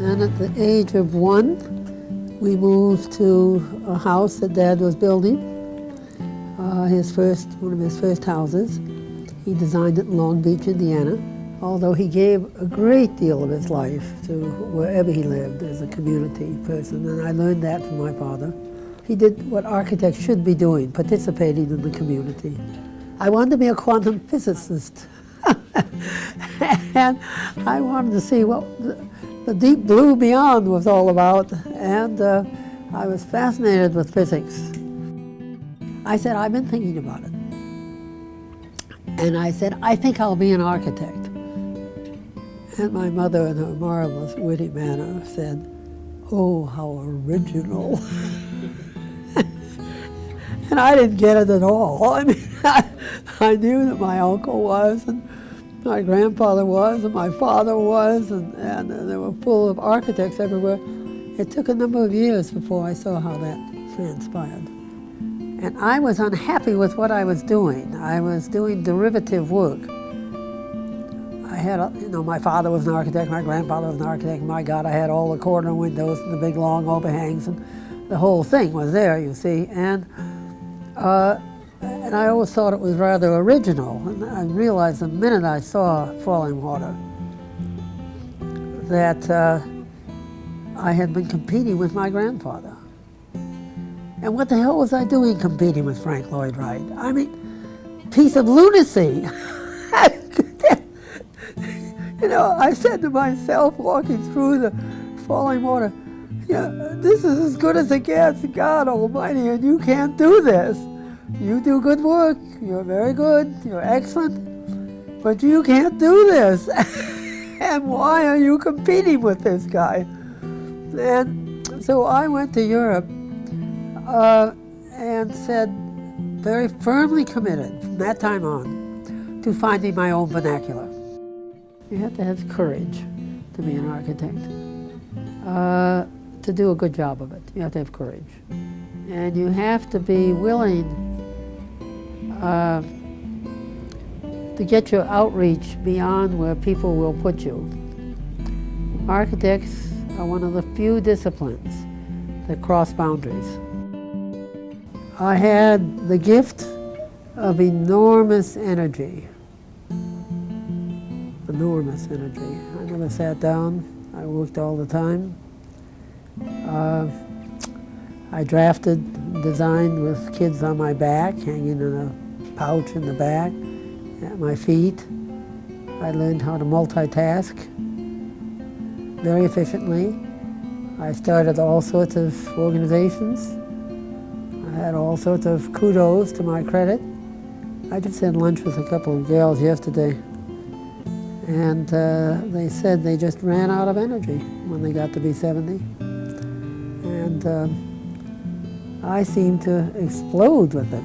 And at the age of 1, we moved to a house that Dad was building, one of his first houses. He designed it in Long Beach, Indiana, although he gave a great deal of his life to wherever he lived as a community person, and I learned that from my father. He did what architects should be doing, participating in the community. I wanted to be a quantum physicist, and I wanted to see what the deep blue beyond was all about, and I was fascinated with physics. I said, I've been thinking about it. And I said, I think I'll be an architect. And my mother, in her marvelous, witty manner, said, oh, how original. And I didn't get it at all. I mean, I knew that my uncle was, and my grandfather was, and my father was, and they were full of architects everywhere. It took a number of years before I saw how that transpired. And I was unhappy with what I was doing. I was doing derivative work. I had, my father was an architect, my grandfather was an architect. My God, I had all the corner windows and the big long overhangs, and the whole thing was there, you see. And I always thought it was rather original. And I realized the minute I saw Falling Water that I had been competing with my grandfather. And what the hell was I doing competing with Frank Lloyd Wright? I mean, piece of lunacy. I said to myself, walking through the Falling Water, this is as good as it gets, God Almighty, and you can't do this. You do good work, you're very good, you're excellent, but you can't do this. And why are you competing with this guy? And so I went to Europe and said, very firmly committed from that time on to finding my own vernacular. You have to have courage to be an architect. To do a good job of it, you have to have courage. And you have to be willing to get your outreach beyond where people will put you. Architects are one of the few disciplines that cross boundaries. I had the gift of enormous energy. Enormous energy. I never sat down. I worked all the time. I drafted, designed with kids on my back, hanging in a pouch in the back, at my feet. I learned how to multitask very efficiently. I started all sorts of organizations. I had all sorts of kudos to my credit. I just had lunch with a couple of girls yesterday, and they said they just ran out of energy when they got to be 70. And I seemed to explode with it.